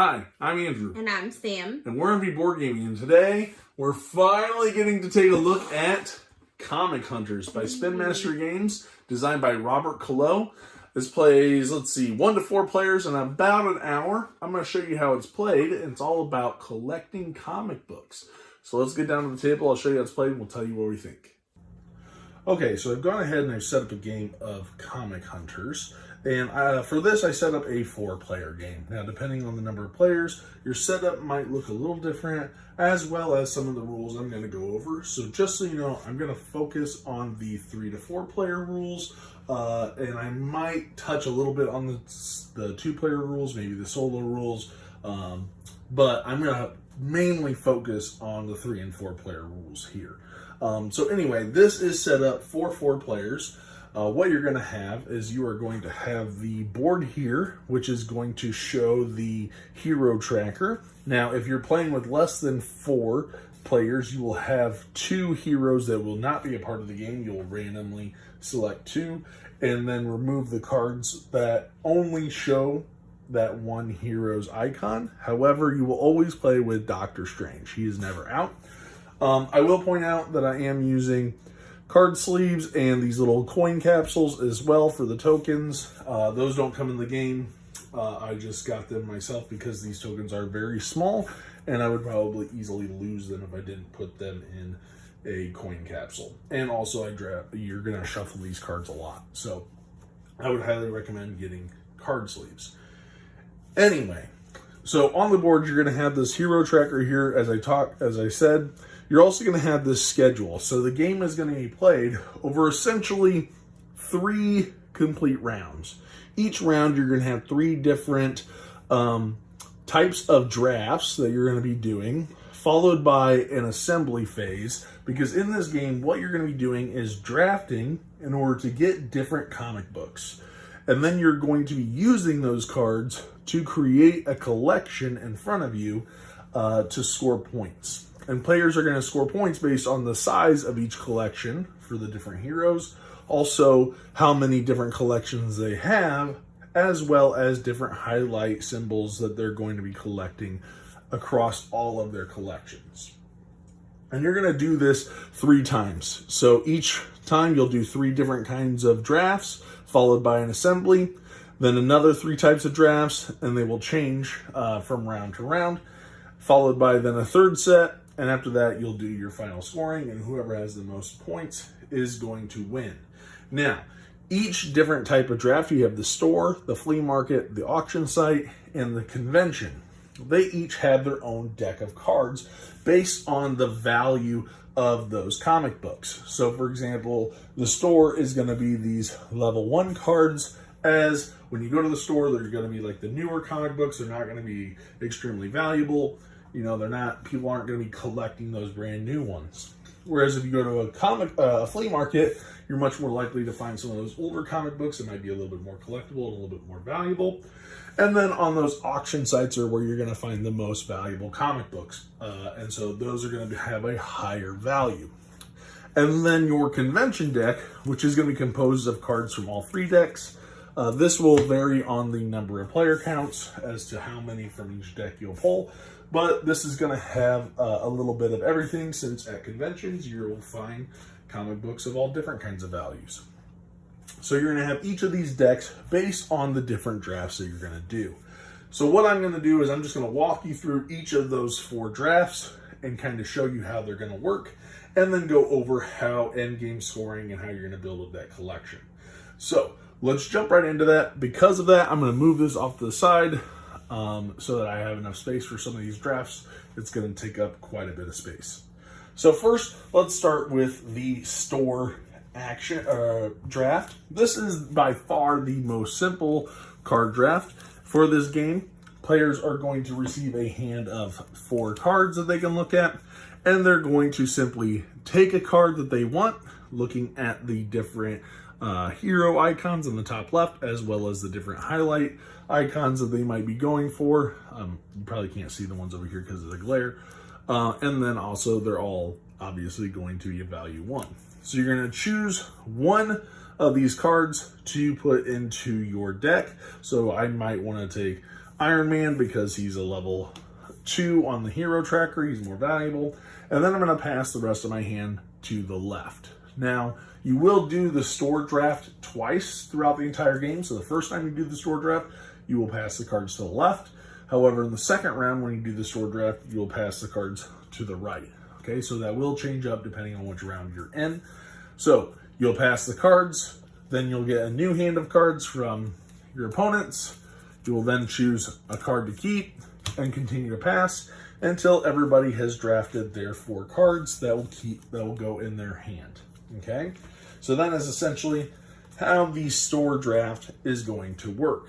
Hi, I'm Andrew. And I'm Sam. And we're MV Board Gaming, and today we're finally getting to take a look at Comic Hunters by Spin Master Games, designed by Robert Callot. This plays, 1 to 4 players in about an hour. I'm going to show you how it's played. It's all about collecting comic books. So let's get down to the table. I'll show you how it's played, and we'll tell you what we think. Okay, so I've gone ahead and I've set up a game of Comic Hunters. And for this, I set up a 4-player game. Now, depending on the number of players, your setup might look a little different, as well as some of the rules I'm going to go over. So just so you know, I'm going to focus on the 3 to 4 player rules, and I might touch a little bit on the 2-player rules, maybe the solo rules, but I'm going to mainly focus on the 3 and 4 player rules here. So anyway, this is set up for 4 players. What you're going to have is you are going to have the board here, which is going to show the hero tracker. Now, if you're playing with less than 4 players, you will have 2 heroes that will not be a part of the game. You'll randomly select 2 and then remove the cards that only show that one hero's icon. However, you will always play with Doctor Strange. He is never out. I will point out that I am using card sleeves and these little coin capsules as well for the tokens. Those don't come in the game. I just got them myself because these tokens are very small and I would probably easily lose them if I didn't put them in a coin capsule. And also you're going to shuffle these cards a lot. So I would highly recommend getting card sleeves. Anyway, so on the board, you're going to have this hero tracker here. As I said, you're also going to have this schedule. So the game is going to be played over essentially 3 complete rounds. Each round, you're going to have 3 different types of drafts that you're going to be doing, followed by an assembly phase. Because in this game, what you're going to be doing is drafting in order to get different comic books. And then you're going to be using those cards to create a collection in front of you to score points. And players are going to score points based on the size of each collection for the different heroes, also how many different collections they have, as well as different highlight symbols that they're going to be collecting across all of their collections. And you're going to do this 3 times. So each time you'll do 3 different kinds of drafts, followed by an assembly, then another 3 types of drafts, and they will change from round to round, followed by then a 3rd set. And after that, you'll do your final scoring, and whoever has the most points is going to win. Now, each different type of draft, you have the store, the flea market, the auction site, and the convention. They each have their own deck of cards based on the value of those comic books. So, for example, the store is going to be these level 1 cards, as when you go to the store, they're going to be like the newer comic books. They're not going to be extremely valuable. You know, people aren't going to be collecting those brand new ones. Whereas if you go to a flea market, you're much more likely to find some of those older comic books that might be a little bit more collectible and a little bit more valuable. And then on those auction sites are where you're going to find the most valuable comic books. And so those are going to have a higher value. And then your convention deck, which is going to be composed of cards from all 3 decks. This will vary on the number of player counts as to how many from each deck you'll pull. But this is going to have a little bit of everything, since at conventions you'll find comic books of all different kinds of values. So you're going to have each of these decks based on the different drafts that you're going to do. So what I'm going to do is I'm just going to walk you through each of those 4 drafts and kind of show you how they're going to work, and then go over how endgame scoring and how you're going to build a deck collection. So let's jump right into that. Because of that, I'm going to move this off to the side so that I have enough space for some of these drafts. It's going to take up quite a bit of space. So first, let's start with the store action draft. This is by far the most simple card draft for this game. Players are going to receive a hand of 4 cards that they can look at, and they're going to simply take a card that they want, looking at the different hero icons in the top left, as well as the different highlight icons that they might be going for. You probably can't see the ones over here because of the glare. And then also they're all obviously going to be a value 1. So you're going to choose one of these cards to put into your deck. So I might want to take Iron Man because he's a level 2 on the hero tracker. He's more valuable. And then I'm going to pass the rest of my hand to the left. Now, you will do the store draft twice throughout the entire game. So the first time you do the store draft, you will pass the cards to the left. However, in the second round, when you do the store draft, you will pass the cards to the right. Okay, so that will change up depending on which round you're in. So you'll pass the cards, then you'll get a new hand of cards from your opponents. You will then choose a card to keep and continue to pass until everybody has drafted their 4 cards that will go in their hand. Okay, so that is essentially how the store draft is going to work.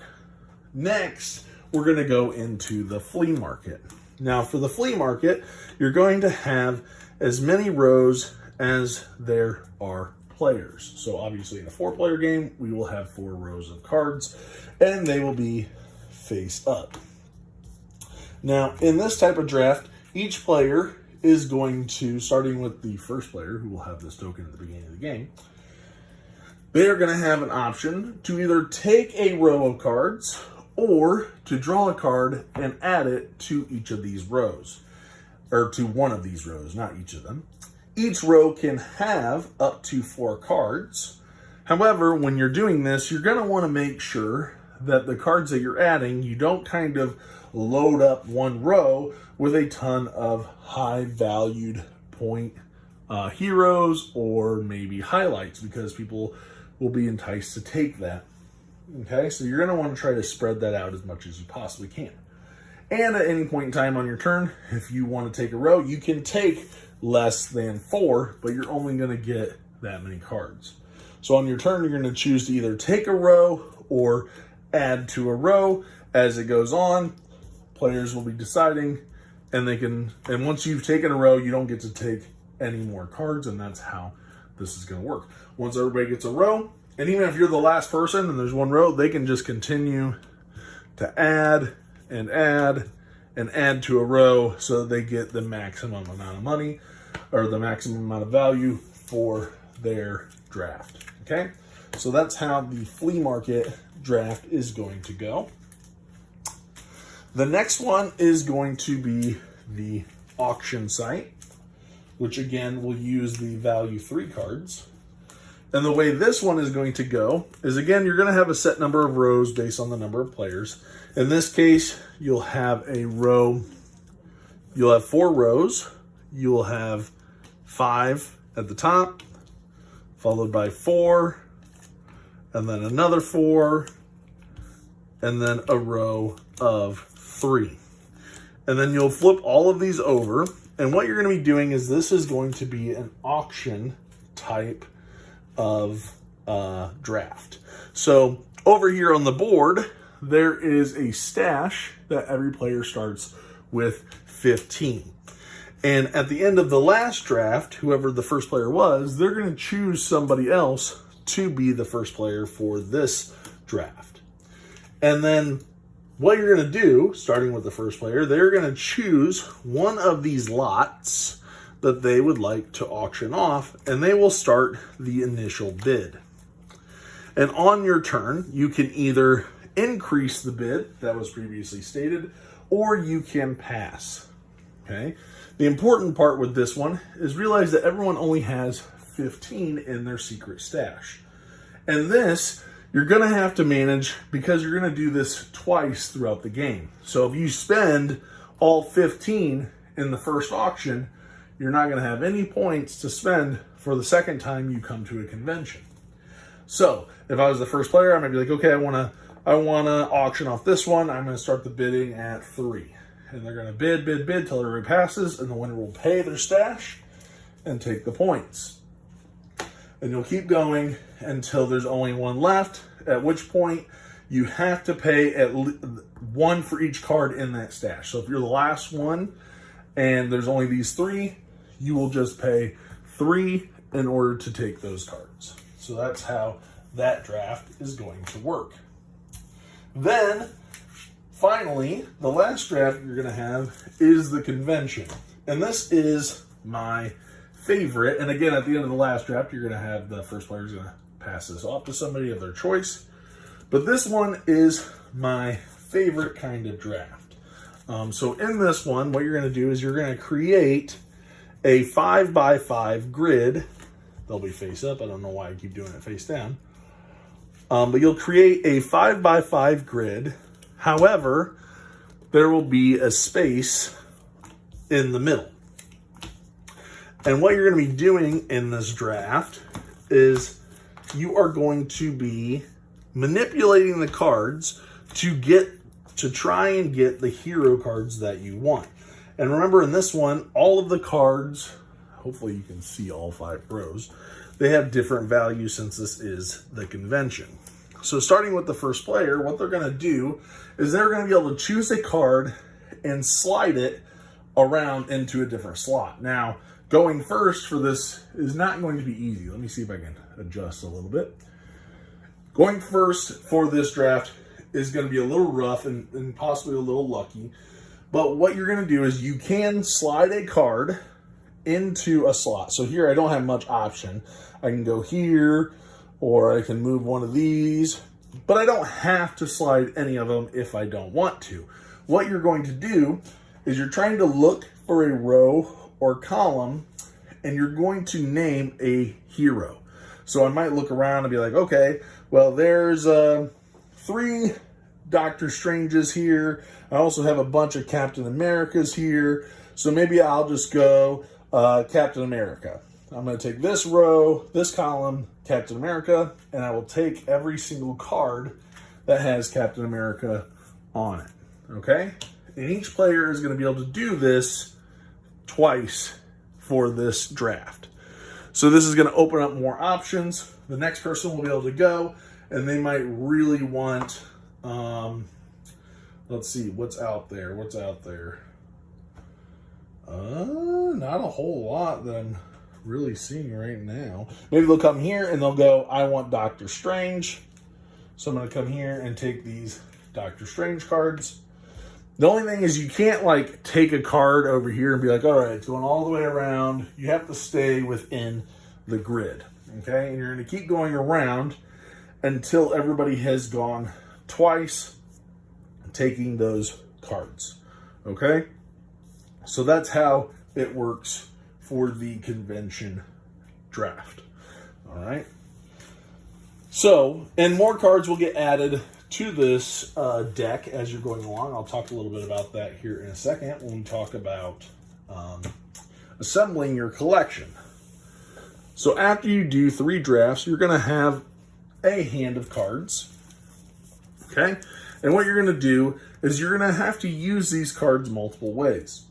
Next, we're going to go into the flea market. Now, for the flea market, you're going to have as many rows as there are players. So obviously in a 4-player game, we will have 4 rows of cards, and they will be face up. Now, in this type of draft, each player is going to, starting with the first player, who will have this token at the beginning of the game, they are going to have an option to either take a row of cards or to draw a card and add it to each of these rows, or to one of these rows, not each of them. Each row can have up to 4 cards. However, when you're doing this, you're going to want to make sure that the cards that you're adding, you don't kind of load up one row with a ton of high valued point heroes or maybe highlights, because people will be enticed to take that. Okay, so you're going to want to try to spread that out as much as you possibly can. And at any point in time on your turn, if you want to take a row, you can take less than 4, but you're only going to get that many cards. So on your turn, you're going to choose to either take a row or add to a row. As it goes on, players will be deciding, and once you've taken a row, you don't get to take any more cards, and that's how this is going to work. Once everybody gets a row, and even if you're the last person and there's one row, they can just continue to add and add and add to a row so that they get the maximum amount of money or the maximum amount of value for their draft. Okay, so that's how the flea market draft is going to go. The next one is going to be the auction site, which again will use the value 3 cards. And the way this one is going to go is, again, you're going to have a set number of rows based on the number of players. In this case, you'll have a row, you'll have 4 rows. You'll have 5 at the top, followed by 4, and then another 4, and then a row of 3. And then you'll flip all of these over. And what you're going to be doing is, this is going to be an auction type of draft. So over here on the board, there is a stash that every player starts with 15. And at the end of the last draft, whoever the first player was, they're going to choose somebody else to be the first player for this draft. And then what you're going to do, starting with the first player, they're going to choose one of these lots that they would like to auction off, and they will start the initial bid. And on your turn, you can either increase the bid that was previously stated, or you can pass. Okay. The important part with this one is realize that everyone only has 15 in their secret stash. And this, you're going to have to manage because you're going to do this twice throughout the game. So if you spend all 15 in the first auction, you're not going to have any points to spend for the second time you come to a convention. So if I was the first player, I might be like, okay, I want to auction off this one. I'm going to start the bidding at 3. And they're going to bid till everybody passes, and the winner will pay their stash and take the points. And you'll keep going until there's only one left, at which point you have to pay at least 1 for each card in that stash. So if you're the last one and there's only these 3, you will just pay 3 in order to take those cards. So that's how that draft is going to work. Then, finally, the last draft you're going to have is the convention. And this is my favorite. And again, at the end of the last draft, you're going to have the first player is going to pass this off to somebody of their choice. But this one is my favorite kind of draft. So in this one, what you're going to do is you're going to create a 5x5 grid. They'll be face up. I don't know why I keep doing it face down. But you'll create a 5x5 grid. However, there will be a space in the middle. And what you're going to be doing in this draft is you are going to be manipulating the cards to try and get the hero cards that you want. And remember, in this one, all of the cards, hopefully you can see all 5 rows, they have different values since this is the convention. So starting with the first player, what they're going to do is they're going to be able to choose a card and slide it around into a different slot. Now, going first for this is not going to be easy. Let me see if I can adjust a little bit. Going first for this draft is going to be a little rough and possibly a little lucky. But what you're going to do is you can slide a card into a slot. So here I don't have much option. I can go here, or I can move one of these, but I don't have to slide any of them if I don't want to. What you're going to do is you're trying to look for a row or column, and you're going to name a hero. So I might look around and be like, okay, well, there's 3 Doctor Stranges here. I also have a bunch of Captain Americas here. So maybe I'll just go Captain America. I'm going to take this row, this column, Captain America, and I will take every single card that has Captain America on it. Okay? And each player is going to be able to do this twice for this draft. So this is going to open up more options. The next person will be able to go, and they might really want, let's see, what's out there? What's out there? Not a whole lot that I'm really seeing right now. Maybe they'll come here and they'll go, I want Doctor Strange. So I'm going to come here and take these Doctor Strange cards. The only thing is you can't like take a card over here and be like, all right, it's going all the way around. You have to stay within the grid. Okay. And you're going to keep going around until everybody has gone twice, taking those cards. Okay. So that's how it works for the convention draft. All right. So, and more cards will get added to this deck as you're going along. I'll talk a little bit about that here in a second when we talk about assembling your collection. So after you do 3 drafts, you're going to have a hand of cards. Okay. And what you're going to do is you're going to have to use these cards multiple ways.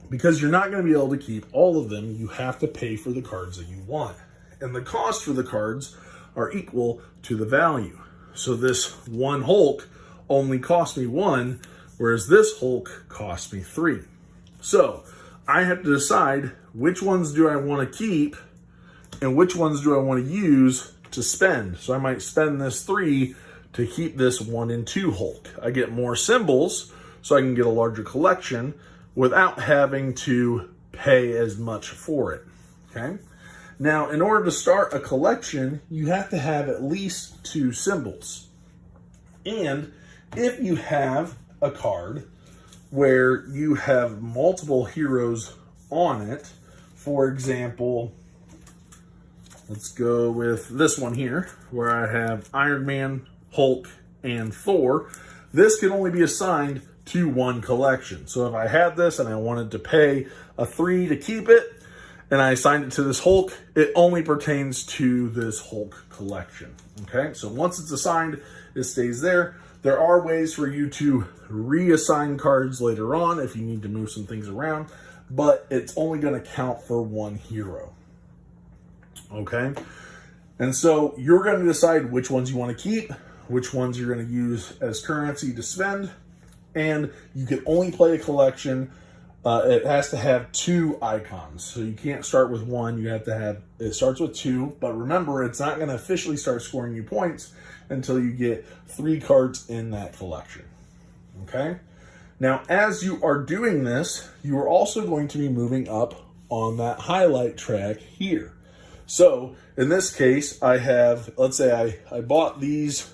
Because you're not going to be able to keep all of them, you have to pay for the cards that you want. And the cost for the cards are equal to the value. So this one Hulk only cost me 1, whereas this Hulk cost me 3. So I have to decide which ones do I want to keep and which ones do I want to use to spend. So I might spend this 3 to keep this 1 and 2 Hulk. I get more symbols, so I can get a larger collection without having to pay as much for it, okay? Now, in order to start a collection, you have to have at least 2 symbols. And if you have a card where you have multiple heroes on it, for example, let's go with this one here, where I have Iron Man, Hulk, and Thor. This can only be assigned to 1 collection. So if I had this and I wanted to pay a 3 to keep it, and I assigned it to this Hulk, it only pertains to this Hulk collection. Okay, so once it's assigned, it stays there. There are ways for you to reassign cards later on if you need to move some things around, but it's only going to count for 1 hero. Okay, and so you're going to decide which ones you want to keep, which ones you're going to use as currency to spend, and you can only play a collection. It has to have 2 icons. So you can't start with 1. You have to have, it starts with 2. But remember, it's not going to officially start scoring you points until you get 3 cards in that collection. Okay? Now, as you are doing this, you are also going to be moving up on that highlight track here. So in this case, I have, let's say I bought these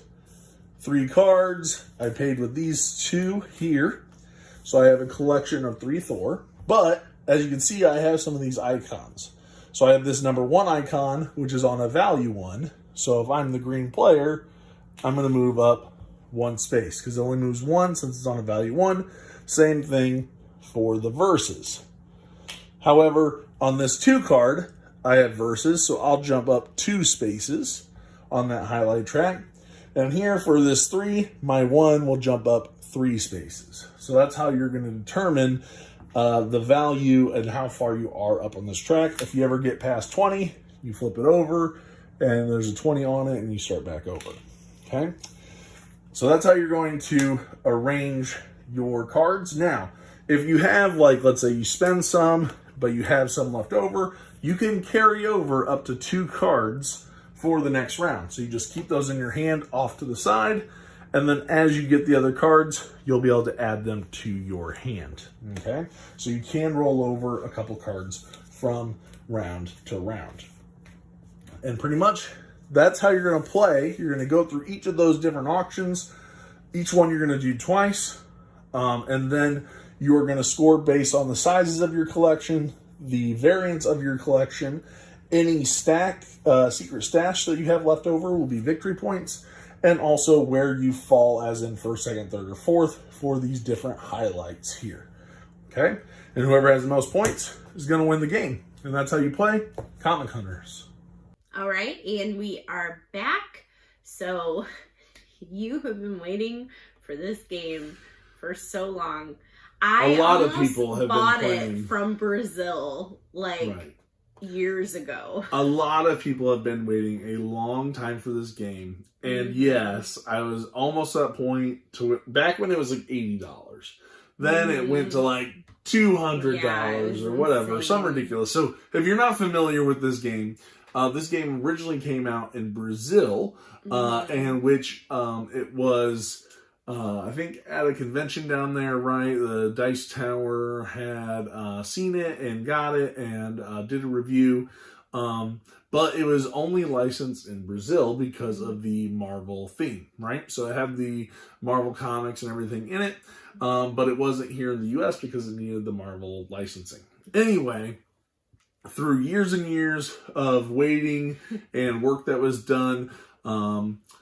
3 cards. I paid with these 2 here. So I have a collection of 3 Thor. But as you can see, I have some of these icons. So I have this number 1 icon, which is on a value 1. So if I'm the green player, I'm going to move up 1 space because it only moves 1 since it's on a value 1. Same thing for the verses. However, on this 2 card, I have verses, so I'll jump up 2 spaces on that highlight track. And here for this 3, my 1 will jump up 3 spaces. So that's how you're going to determine the value and how far you are up on this track. If you ever get past 20, you flip it over, and there's a 20 on it, and you start back over. Okay? So that's how you're going to arrange your cards. Now, if you have, like, let's say you spend some, but you have some left over, you can carry over up to 2 cards for the next round. So you just keep those in your hand off to the side, and then as you get the other cards, you'll be able to add them to your hand. Okay? So you can roll over a couple cards from round to round. And pretty much that's how you're going to play. You're going to go through each of those different auctions. Each one you're going to do twice. And then you're going to score based on the sizes of your collection, the variance of your collection. Any stack, secret stash that you have left over will be victory points. And also where you fall as in first, second, third, or fourth for these different highlights here. Okay? And whoever has the most points is going to win the game. And that's how you play Comic Hunters. All right, and we are back. So you have been waiting for this game for so long. A lot of people have bought been playing it from Brazil right. years ago. A lot of people have been waiting a long time for this game. And yes, I was almost at that point to back when it was like $80. Then it went to like $200 or whatever, some ridiculous. So if you're not familiar with this game originally came out in Brazil, and which it was, I think, at a convention down there, right? The Dice Tower had seen it and got it and did a review. But it was only licensed in Brazil because of the Marvel theme, right? So it had the Marvel comics and everything in it, but it wasn't here in the U.S. because it needed the Marvel licensing. Anyway, through years and years of waiting and work that was done,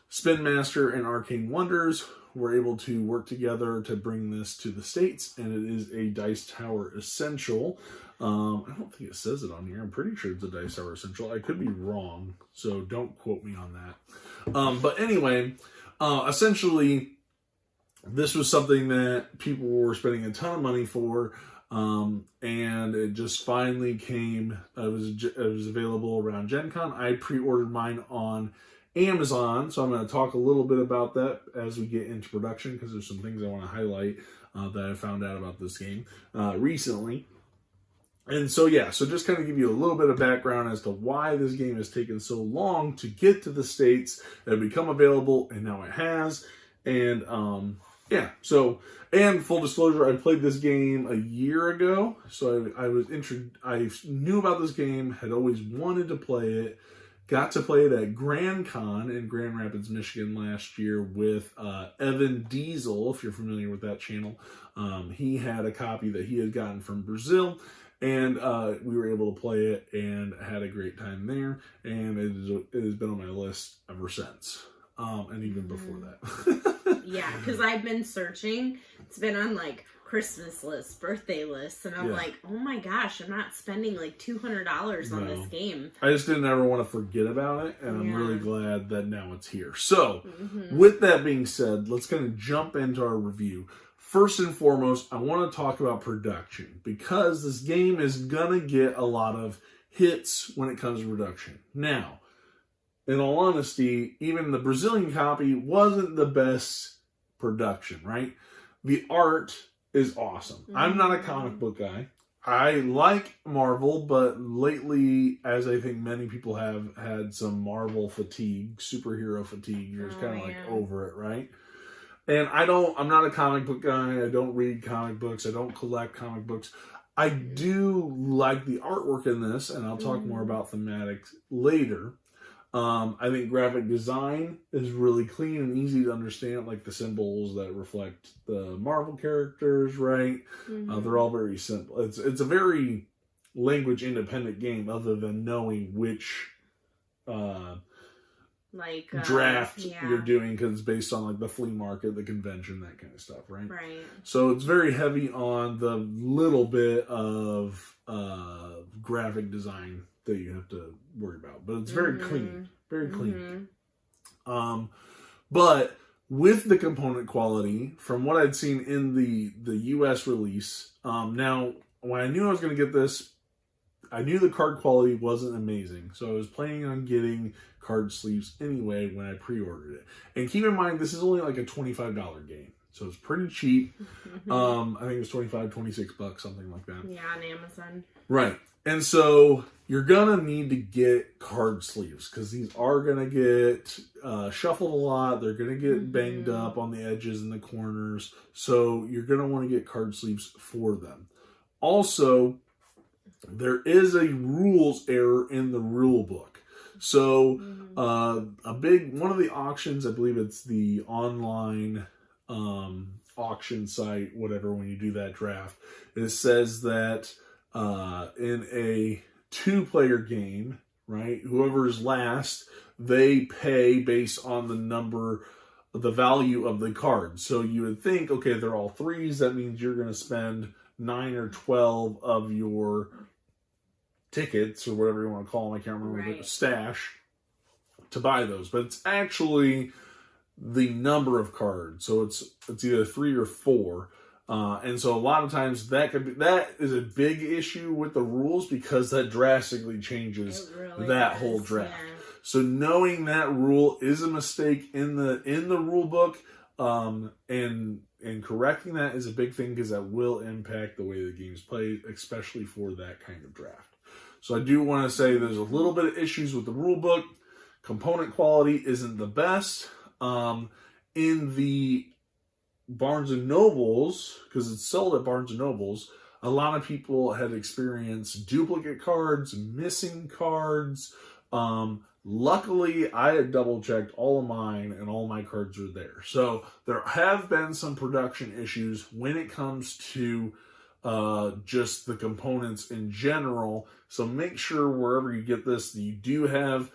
Spin Master and Arcane Wonders were able to work together to bring this to the States, and it is a Dice Tower essential. I don't think it says it on here. I'm pretty sure it's a Dice Tower essential. I could be wrong, so don't quote me on that. But anyway, essentially, this was something that people were spending a ton of money for, and it just finally came. It was available around Gen Con. I pre-ordered mine on Amazon, so I'm going to talk a little bit about that as we get into production, because there's some things I want to highlight that I found out about this game recently. And so, yeah, so just kind of give you a little bit of background as to why this game has taken so long to get to the States and become available, and now it has. And, yeah, so, and full disclosure, I played this game a year ago, so I knew about this game, had always wanted to play it, got to play it at Grand Con in Grand Rapids, Michigan last year with Evan Diesel, if you're familiar with that channel. He had a copy that he had gotten from Brazil, and we were able to play it and had a great time there, and it has been on my list ever since, and even before that. Yeah, because I've been searching. It's been on like Christmas lists, birthday lists, and I'm like, oh my gosh, I'm not spending like $200 on this game. I just didn't ever want to forget about it, and I'm really glad that now it's here. So, with that being said, let's kind of jump into our review. First and foremost, I want to talk about production, because this game is going to get a lot of hits when it comes to production. Now, in all honesty, even the Brazilian copy wasn't the best production, right? The art is awesome. I'm not a comic book guy. I like Marvel, but lately, as I think many people have had some Marvel fatigue, superhero fatigue, you're just kind of like over it, right? And I'm not a comic book guy. I don't read comic books. I don't collect comic books. I do like the artwork in this, and I'll talk more about thematics later. I think graphic design is really clean and easy to understand, like the symbols that reflect the Marvel characters, right? They're all very simple. It's a very language independent game, other than knowing which draft you're doing, because it's based on like the flea market, the convention, that kind of stuff, right? Right. So it's very heavy on the little bit of graphic design that you have to worry about, but it's very clean, very clean. But with the component quality, from what I'd seen in the US release, now when I knew I was going to get this, I knew the card quality wasn't amazing, so I was planning on getting card sleeves anyway when I pre-ordered it. And keep in mind, this is only like a $25 game, so it's pretty cheap. I think it was $25-$26, something like that. Yeah, on Amazon. Right. And so you're going to need to get card sleeves, because these are going to get shuffled a lot. They're going to get banged up on the edges and the corners. So you're going to want to get card sleeves for them. Also, there is a rules error in the rule book. So one of the auctions, I believe it's the online auction site, whatever, when you do that draft, it says that in a 2-player game, right, whoever's last, they pay based on the value of the card. So you would think, okay, they're all 3s, that means you're going to spend 9 or 12 of your tickets, or whatever you want to call them, I can't remember, the stash, to buy those. But it's actually the number of cards. So it's either 3 or 4. And so a lot of times that is a big issue with the rules, because that drastically changes whole draft. Yeah. So knowing that rule is a mistake in the rule book, and correcting that is a big thing, because that will impact the way the game's played, especially for that kind of draft. So I do want to say there's a little bit of issues with the rule book. Component quality isn't the best. In the Barnes & Nobles, because it's sold at Barnes & Nobles, a lot of people had experienced duplicate cards, missing cards. Luckily, I had double-checked all of mine, and all my cards are there. So there have been some production issues when it comes to just the components in general. So make sure wherever you get this, that you do have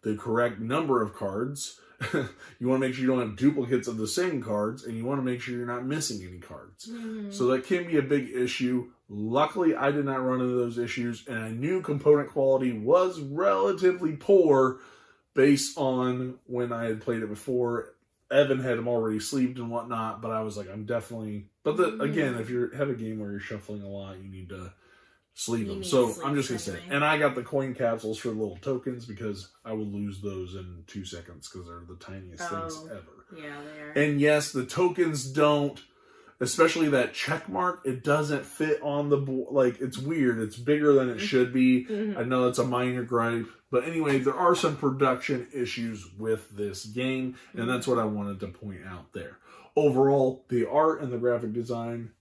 the correct number of cards. You want to make sure you don't have duplicates of the same cards, and you want to make sure you're not missing any cards. So that can be a big issue. Luckily, I did not run into those issues, and I knew component quality was relatively poor based on when I had played it before. Evan had them already sleeved and whatnot, but I was like, I'm definitely... But again, if you have a game where you're shuffling a lot, you need to sleeve them. So I'm just going to say, and I got the coin capsules for little tokens, because I will lose those in 2 seconds, because they're the tiniest things ever. Yeah, they are. And yes, the tokens don't, especially that check mark, it doesn't fit on the board. Like, it's weird. It's bigger than it should be. I know it's a minor gripe. But anyway, there are some production issues with this game, and that's what I wanted to point out there. Overall, the art and the graphic design,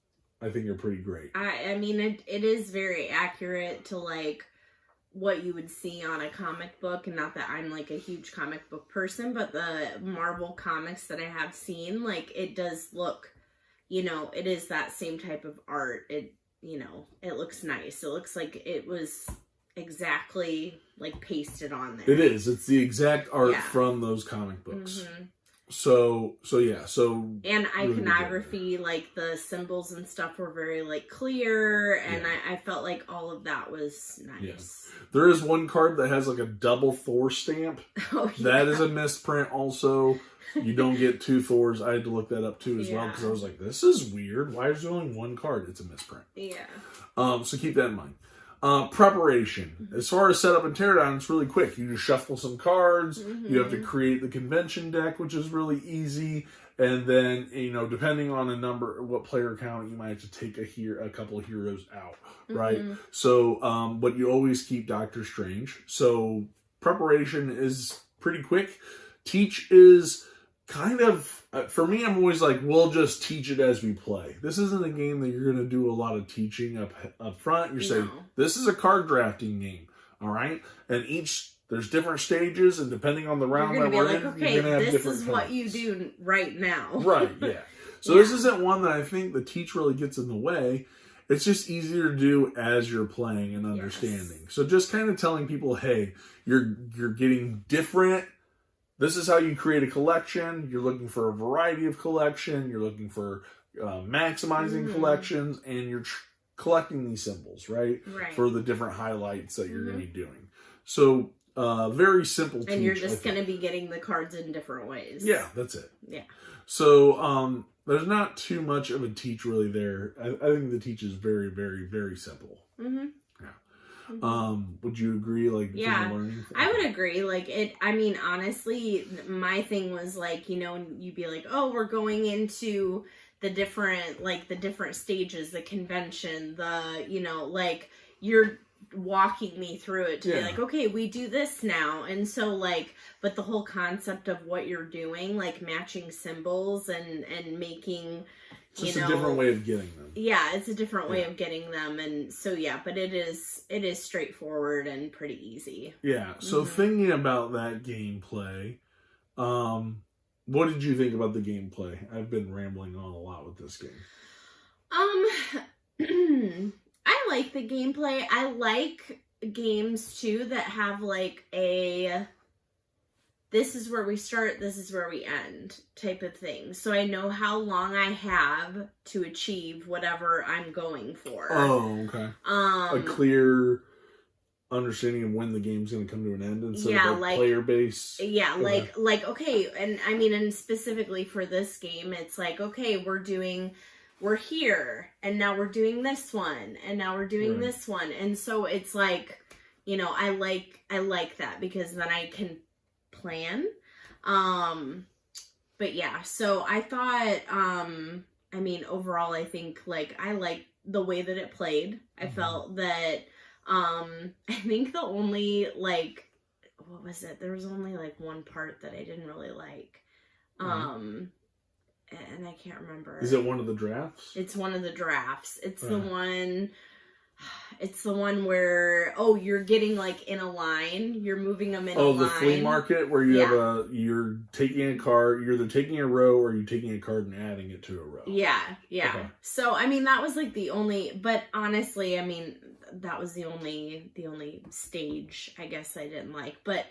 I think, are pretty great. I mean, it is very accurate to, like, what you would see on a comic book. And not that I'm, like, a huge comic book person, but the Marvel comics that I have seen, like, it does look, it is that same type of art. It looks nice. It looks like it was exactly, like, pasted on there. It is. It's the exact art from those comic books. So and iconography, like the symbols and stuff were very, like, clear, and I felt like all of that was nice. There is one card that has like a double Thor stamp. That is a misprint also. You don't get 2 Thors. I had to look that up too as well, because I was like, this is weird. Why is there only 1 card? It's a misprint. So keep that in mind. Preparation. As far as setup and teardown, it's really quick. You just shuffle some cards. You have to create the convention deck, which is really easy. And then, depending on what player count, you might have to take a couple of heroes out, right? So, but you always keep Doctor Strange. So preparation is pretty quick. Teach is kind of, for me, I'm always like, we'll just teach it as we play. This isn't a game that you're going to do a lot of teaching up front. You're saying, this is a card drafting game, all right? And each there's different stages, and depending on the round You're that gonna we're be like, in, okay, you're gonna have this different is what you times. do right now. Right, yeah. So Yeah. this isn't one that I think the teach really gets in the way. It's just easier to do as you're playing and understanding. Yes. So just kind of telling people, hey, you're getting different. This is how you create a collection. You're looking for a variety of collection. You're looking for maximizing collections, and you're collecting these symbols, right? Right. For the different highlights that you're going to be doing. So very simple teach. And you're just going to be getting the cards in different ways. Yeah, that's it. Yeah. So there's not too much of a teach really there. I think the teach is very, very, very simple. Mm-hmm. Yeah. Would you agree? Like, yeah, learning? I would agree. Like it, I mean, honestly, my thing was like, you know, you'd be like, oh, we're going into the different stages, the convention, you know, like you're walking me through it to be like, okay, we do this now. And so like, but the whole concept of what you're doing, like matching symbols and making, it's a different way of getting them. Yeah, it's a different way of getting them. And so, yeah, but it is straightforward and pretty easy. Yeah. So thinking about that gameplay, what did you think about the gameplay? I've been rambling on a lot with this game. I like the gameplay. I like games too that have like this is where we start, this is where we end type of thing. So I know how long I have to achieve whatever I'm going for. Oh, okay. A clear understanding of when the game's going to come to an end instead of like player base. Yeah, like okay, and I mean, and specifically for this game, it's like, okay, we're here, and now we're doing this one, and now we're doing this one, and so it's like, you know, I like that because then I can plan. But yeah, so I thought, I mean, overall, I think like I like the way that it played. I felt that, I think the only like, what was it? There was only like one part that I didn't really like. And I can't remember. Is it one of the drafts? It's one of the drafts. It's the one. It's the one where you're getting like in a line. You're moving them in a line. Oh, the flea market where you have you're taking a card. You're either taking a row or you're taking a card and adding it to a row. Yeah. Okay. So I mean, that was like the only. But honestly, I mean, that was the only stage I guess I didn't like. But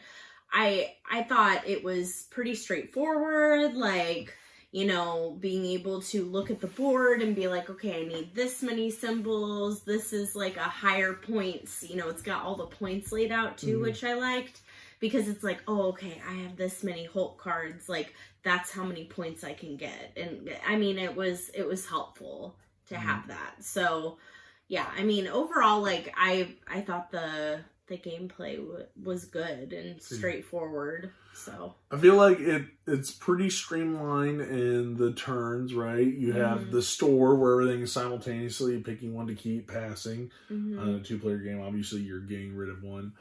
I thought it was pretty straightforward. Like, you know, being able to look at the board and be like, okay, I need this many symbols. This is like a higher points. You know, it's got all the points laid out too, which I liked. Because it's like, oh, okay, I have this many Hulk cards. Like, that's how many points I can get. And I mean, it was helpful to have that. So, yeah, I mean, overall, like, I thought the gameplay was good and straightforward. So I feel like it's pretty streamlined in the turns, right? You have the store where everything is simultaneously picking one to keep passing. On a 2-player game, obviously you're getting rid of one.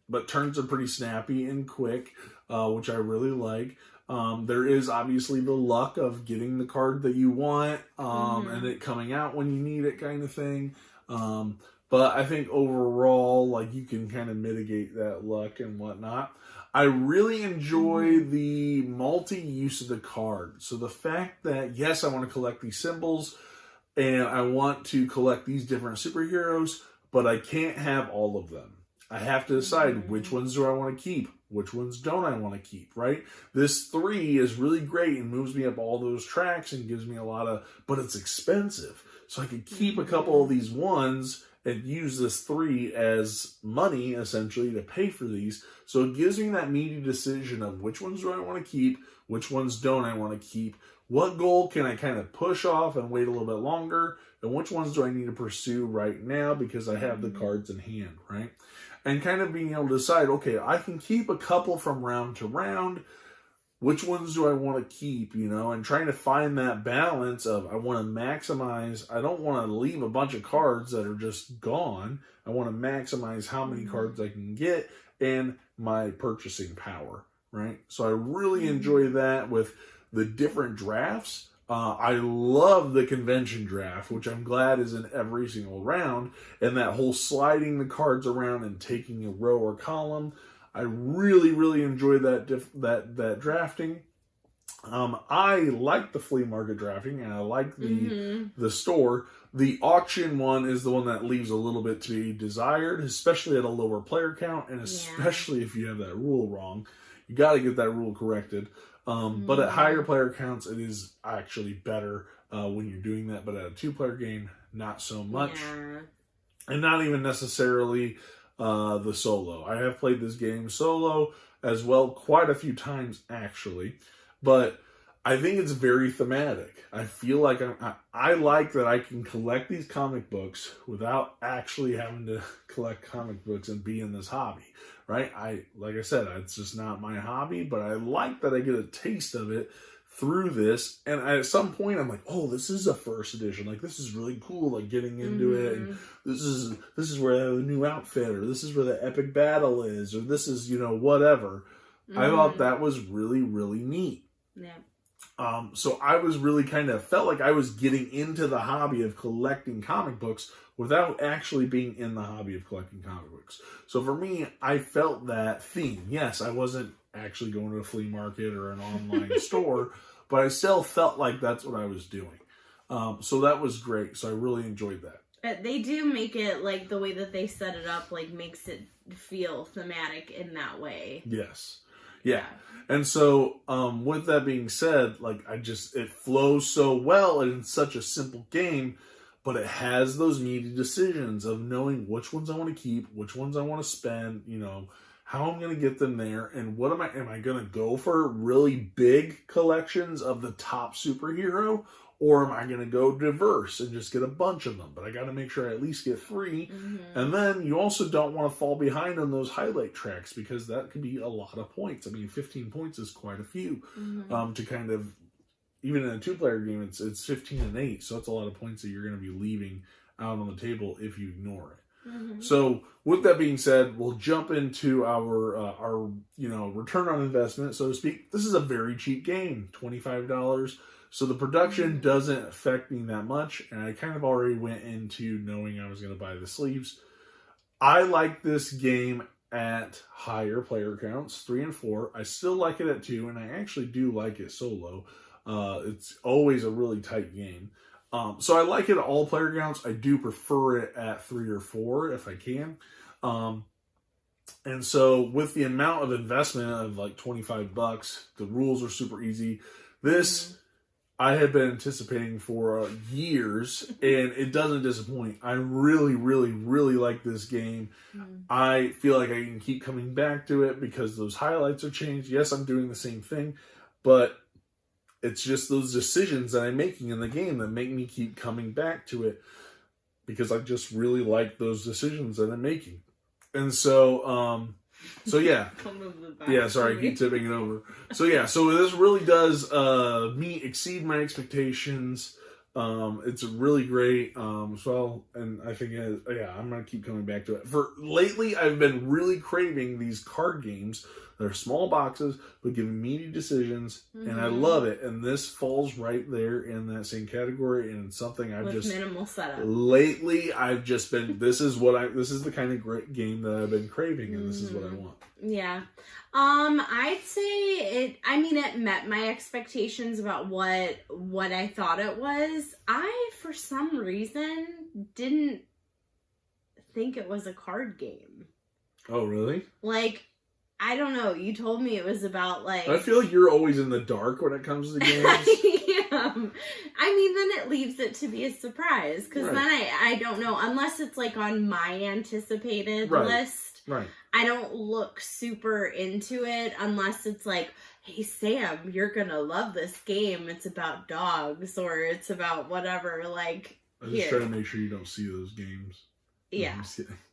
But turns are pretty snappy and quick, which I really like. There is obviously the luck of getting the card that you want and it coming out when you need it, kind of thing. But I think overall, like, you can kind of mitigate that luck and whatnot. I really enjoy the multi-use of the card. So the fact that, yes, I want to collect these symbols and I want to collect these different superheroes, but I can't have all of them. I have to decide which ones do I want to keep, which ones don't I want to keep, right? This 3 is really great and moves me up all those tracks and gives me a lot of, but it's expensive. So I could keep a couple of these ones and use this 3 as money, essentially, to pay for these. So it gives me that meaty decision of which ones do I want to keep, which ones don't I want to keep, what goal can I kind of push off and wait a little bit longer, and which ones do I need to pursue right now because I have the cards in hand, right? And kind of being able to decide, okay, I can keep a couple from round to round. Which ones do I want to keep, you know, and trying to find that balance of I want to maximize. I don't want to leave a bunch of cards that are just gone. I want to maximize how many cards I can get and my purchasing power, right? So I really enjoy that with the different drafts. I love the convention draft, which I'm glad is in every single round, and that whole sliding the cards around and taking a row or column. I really, really enjoy that drafting. I like the flea market drafting, and I like the store. The auction one is the one that leaves a little bit to be desired, especially at a lower player count, and especially if you have that rule wrong. You got to get that rule corrected. But at higher player counts, it is actually better when you're doing that. But at a 2-player game, not so much. Yeah. And not even necessarily the solo. I have played this game solo as well quite a few times, actually. But I think it's very thematic. I feel like I like that I can collect these comic books without actually having to collect comic books and be in this hobby. Right? Like I said, it's just not my hobby, but I like that I get a taste of it through this. And at some point, I'm like, oh, this is a first edition. Like, this is really cool. Like, getting into it, and this is where I have a new outfit, or this is where the epic battle is, or this is whatever. I thought that was really, really neat. Yeah. So I was really felt like I was getting into the hobby of collecting comic books without actually being in the hobby of collecting comic books. So for me, I felt that theme. Yes, I wasn't actually going to a flea market or an online store, but I still felt like that's what I was doing. So that was great. So I really enjoyed that. They do make it, like, the way that they set it up, like, makes it feel thematic in that way. Yes. Yeah. And so, with that being said, like, it flows so well, and it's such a simple game, but it has those meaty decisions of knowing which ones I want to keep, which ones I want to spend, how I'm going to get them there, and am I going to go for really big collections of the top superhero, or am I going to go diverse and just get a bunch of them? But I got to make sure I at least get 3. And then you also don't want to fall behind on those highlight tracks, because that could be a lot of points. I mean, 15 points is quite a few to even in a 2-player game, it's 15 and 8. So that's a lot of points that you're going to be leaving out on the table if you ignore it. So with that being said, we'll jump into our return on investment, so to speak. This is a very cheap game, $25. So the production doesn't affect me that much, and I kind of already went into knowing I was going to buy the sleeves. I like this game at higher player counts, 3 and 4. I still like it at 2, and I actually do like it solo. It's always a really tight game. So I like it at all player counts. I do prefer it at 3 or 4 if I can. And so with the amount of investment of like $25, the rules are super easy. This I have been anticipating for years, and it doesn't disappoint. I really, really, really like this game. I feel like I can keep coming back to it because those highlights are changed. Yes, I'm doing the same thing, but it's just those decisions that I'm making in the game that make me keep coming back to it, because I just really like those decisions that I'm making. And so, yeah. Yeah, sorry, I keep tipping it over. So this really does exceed my expectations. It's really great. And I think, I'm going to keep coming back to it. Lately, I've been really craving these card games. They're small boxes, but give meaty decisions, and I love it. And this falls right there in that same category, and it's something I've minimal setup. Lately, I've just been, this is the kind of great game that I've been craving, and this is what I want. Yeah. I'd say it met my expectations about what I thought it was. I, for some reason, didn't think it was a card game. Oh, really? Like, I don't know. You told me it was about, like... I feel like you're always in the dark when it comes to games. I am. I mean, then it leaves it to be a surprise. Because then I don't know. Unless it's, like, on my anticipated list. Right. I don't look super into it unless it's like, hey, Sam, you're going to love this game. It's about dogs. Or it's about whatever. Like, I just try to make sure you don't see those games. Yeah.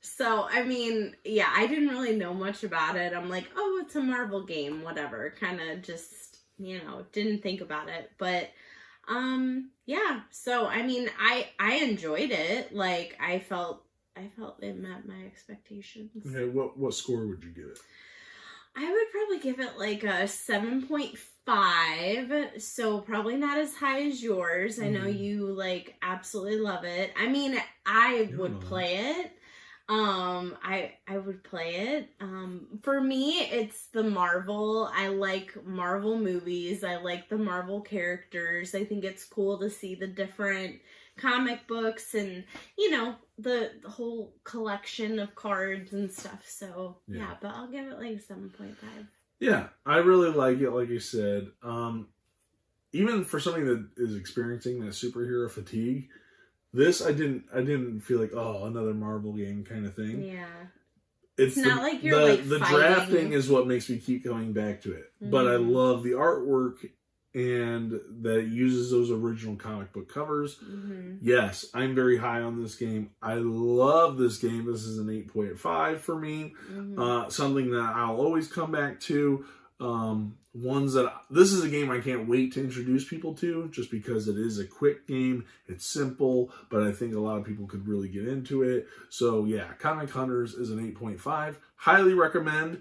So, I mean, yeah, I didn't really know much about it. I'm like, oh, it's a Marvel game, whatever. Kind of just, didn't think about it. But, yeah. So, I mean, I enjoyed it. Like, I felt it met my expectations. Okay, what score would you give it? I would probably give it like a 7.5, so probably not as high as yours. I know you like absolutely love it. I mean, I would play it. I would play it. For me, it's the Marvel. I like Marvel movies. I like the Marvel characters. I think it's cool to see the different comic books and, you know, the whole collection of cards and stuff. So, yeah, but I'll give it like 7.5. Yeah, I really like it, like you said. Even for somebody that is experiencing that superhero fatigue, this I didn't feel like, oh, another Marvel game kind of thing. Yeah. It's not like you're the drafting is what makes me keep coming back to it. But I love the artwork and that uses those original comic book covers. Yes, I'm very high on this game. I love this game. This is an 8.5 for me. Something that I'll always come back to. This is a game I can't wait to introduce people to, just because it is a quick game. It's simple, but I think a lot of people could really get into it. So yeah, Comic Hunters is an 8.5. Highly recommend.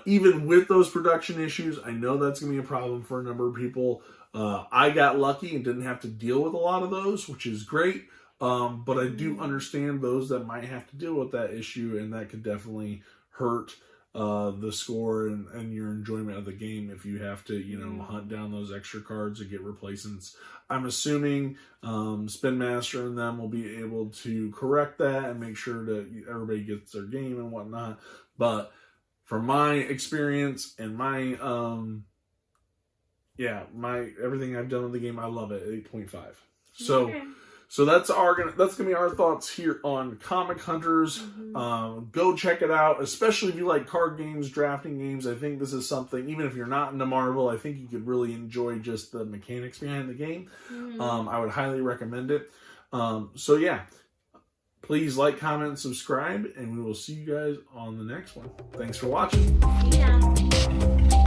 Even with those production issues, I know that's going to be a problem for a number of people. I got lucky and didn't have to deal with a lot of those, which is great. But I do understand those that might have to deal with that issue, and that could definitely hurt the score and your enjoyment of the game if you have to, you know, hunt down those extra cards or get replacements. I'm assuming Spin Master and them will be able to correct that and make sure that everybody gets their game and whatnot. But from my experience and my everything I've done with the game, I love it. 8.5. So that's gonna be our thoughts here on Comic Hunters. Go check it out, especially if you like card games, drafting games. I think this is something, even if you're not into Marvel, I think you could really enjoy just the mechanics behind the game. I would highly recommend it. So yeah, please like, comment, subscribe, and we will see you guys on the next one. Thanks for watching. Yeah.